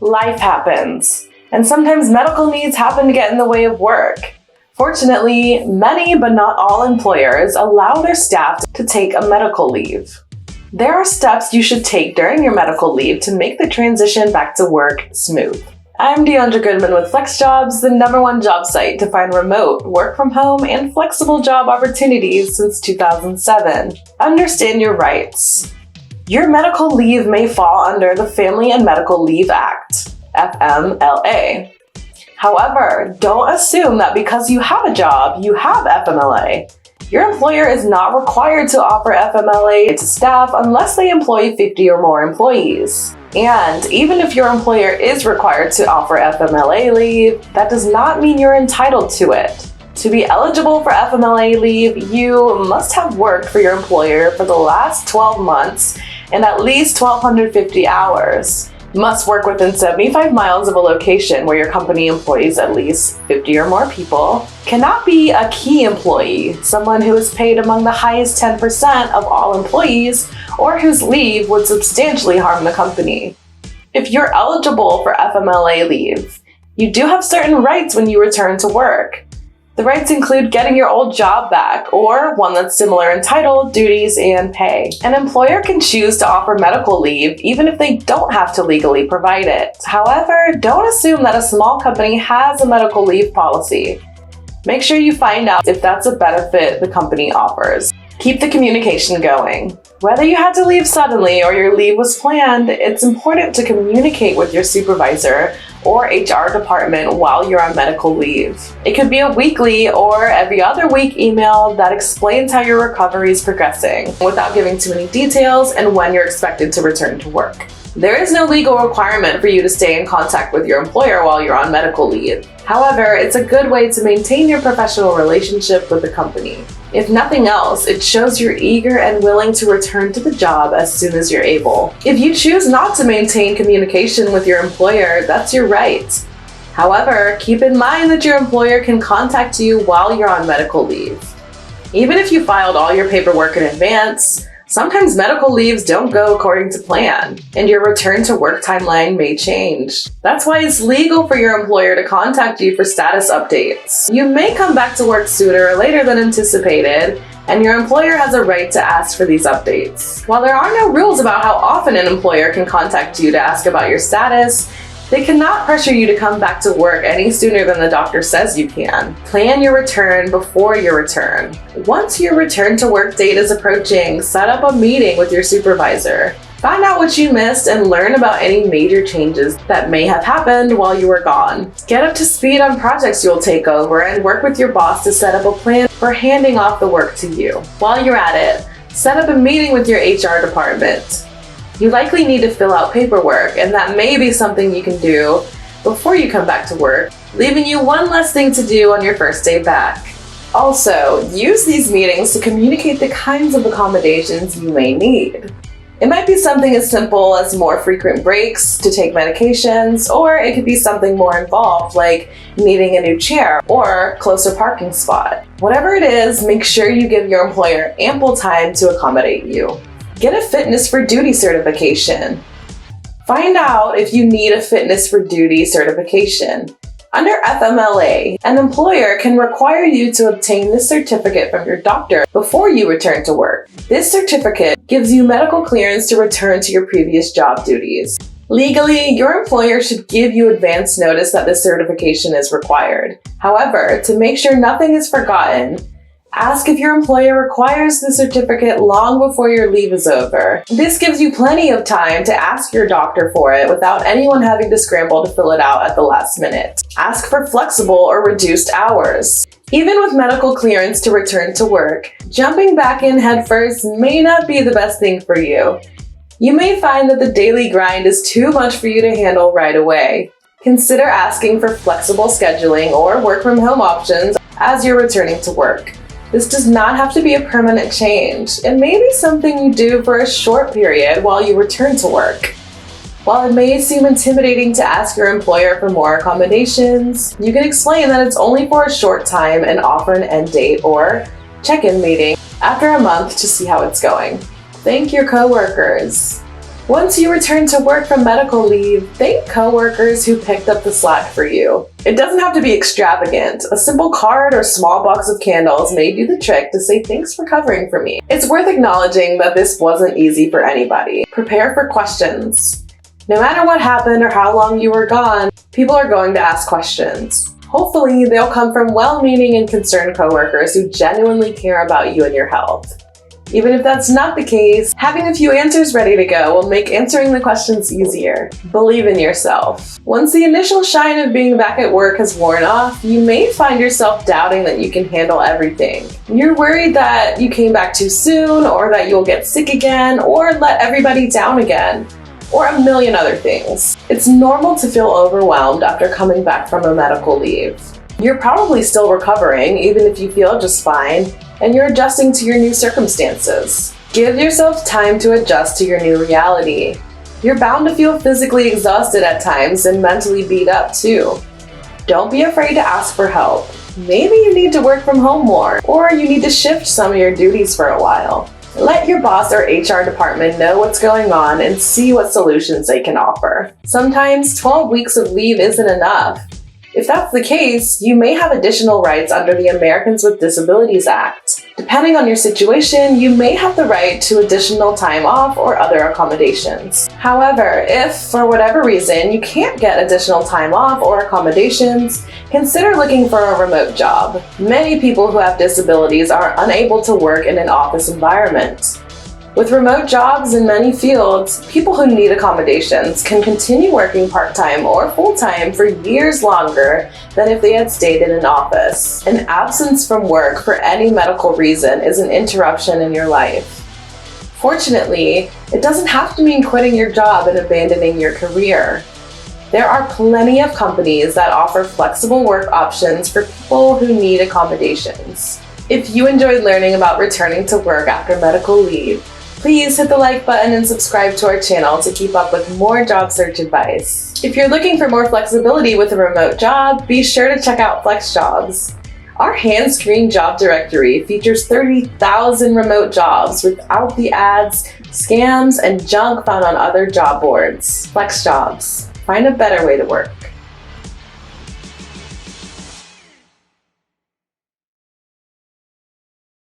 Life happens, and sometimes medical needs happen to get in the way of work. Fortunately, many but not all employers allow their staff to take a medical leave. There are steps you should take during your medical leave to make the transition back to work smooth. I'm Deandra Goodman with FlexJobs, the #1 job site to find remote, work from home, and flexible job opportunities since 2007. Understand your rights. Your medical leave may fall under the Family and Medical Leave Act, FMLA. However, don't assume that because you have a job, you have FMLA. Your employer is not required to offer FMLA to staff unless they employ 50 or more employees. And even if your employer is required to offer FMLA leave, that does not mean you're entitled to it. To be eligible for FMLA leave, you must have worked for your employer for the last 12 months and at least 1,250 hours. Must work within 75 miles of a location where your company employs at least 50 or more people. Cannot be a key employee, someone who is paid among the highest 10% of all employees or whose leave would substantially harm the company. If you're eligible for FMLA leave, you do have certain rights when you return to work. The rights include getting your old job back or one that's similar in title, duties, and pay. An employer can choose to offer medical leave even if they don't have to legally provide it. However, don't assume that a small company has a medical leave policy. Make sure you find out if that's a benefit the company offers. Keep the communication going. Whether you had to leave suddenly or your leave was planned, it's important to communicate with your supervisor or HR department while you're on medical leave. It could be a weekly or every other week email that explains how your recovery is progressing without giving too many details and when you're expected to return to work. There is no legal requirement for you to stay in contact with your employer while you're on medical leave. However, it's a good way to maintain your professional relationship with the company. If nothing else, it shows you're eager and willing to return to the job as soon as you're able. If you choose not to maintain communication with your employer, that's your right. However, keep in mind that your employer can contact you while you're on medical leave. Even if you filed all your paperwork in advance, sometimes medical leaves don't go according to plan, and your return to work timeline may change. That's why it's legal for your employer to contact you for status updates. You may come back to work sooner or later than anticipated, and your employer has a right to ask for these updates. While there are no rules about how often an employer can contact you to ask about your status, they cannot pressure you to come back to work any sooner than the doctor says you can. Plan your return before your return. Once your return to work date is approaching, set up a meeting with your supervisor. Find out what you missed and learn about any major changes that may have happened while you were gone. Get up to speed on projects you'll take over and work with your boss to set up a plan for handing off the work to you. While you're at it, set up a meeting with your HR department. You likely need to fill out paperwork, and that may be something you can do before you come back to work, leaving you one less thing to do on your first day back. Also, use these meetings to communicate the kinds of accommodations you may need. It might be something as simple as more frequent breaks to take medications, or it could be something more involved like needing a new chair or closer parking spot. Whatever it is, make sure you give your employer ample time to accommodate you. Get a fitness for duty certification. Find out if you need a fitness for duty certification. Under FMLA, an employer can require you to obtain this certificate from your doctor before you return to work. This certificate gives you medical clearance to return to your previous job duties. Legally, your employer should give you advance notice that this certification is required. However, to make sure nothing is forgotten, ask if your employer requires the certificate long before your leave is over. This gives you plenty of time to ask your doctor for it without anyone having to scramble to fill it out at the last minute. Ask for flexible or reduced hours. Even with medical clearance to return to work, jumping back in headfirst may not be the best thing for you. You may find that the daily grind is too much for you to handle right away. Consider asking for flexible scheduling or work from home options as you're returning to work. This does not have to be a permanent change. It may be something you do for a short period while you return to work. While it may seem intimidating to ask your employer for more accommodations, you can explain that it's only for a short time and offer an end date or check-in meeting after a month to see how it's going. Thank your coworkers. Once you return to work from medical leave, thank coworkers who picked up the slack for you. It doesn't have to be extravagant. A simple card or small box of candles may do the trick to say thanks for covering for me. It's worth acknowledging that this wasn't easy for anybody. Prepare for questions. No matter what happened or how long you were gone, people are going to ask questions. Hopefully, they'll come from well-meaning and concerned coworkers who genuinely care about you and your health. Even if that's not the case, having a few answers ready to go will make answering the questions easier. Believe in yourself. Once the initial shine of being back at work has worn off, you may find yourself doubting that you can handle everything. You're worried that you came back too soon, or that you'll get sick again, or let everybody down again, or a million other things. It's normal to feel overwhelmed after coming back from a medical leave. You're probably still recovering, even if you feel just fine, and you're adjusting to your new circumstances. Give yourself time to adjust to your new reality. You're bound to feel physically exhausted at times and mentally beat up too. Don't be afraid to ask for help. Maybe you need to work from home more, or you need to shift some of your duties for a while. Let your boss or HR department know what's going on and see what solutions they can offer. Sometimes 12 weeks of leave isn't enough. If that's the case, you may have additional rights under the Americans with Disabilities Act. Depending on your situation, you may have the right to additional time off or other accommodations. However, if, for whatever reason, you can't get additional time off or accommodations, consider looking for a remote job. Many people who have disabilities are unable to work in an office environment. With remote jobs in many fields, people who need accommodations can continue working part-time or full-time for years longer than if they had stayed in an office. An absence from work for any medical reason is an interruption in your life. Fortunately, it doesn't have to mean quitting your job and abandoning your career. There are plenty of companies that offer flexible work options for people who need accommodations. If you enjoyed learning about returning to work after medical leave, please hit the like button and subscribe to our channel to keep up with more job search advice. If you're looking for more flexibility with a remote job, be sure to check out FlexJobs. Our hand-screened job directory features 30,000 remote jobs without the ads, scams, and junk found on other job boards. FlexJobs. Find a better way to work.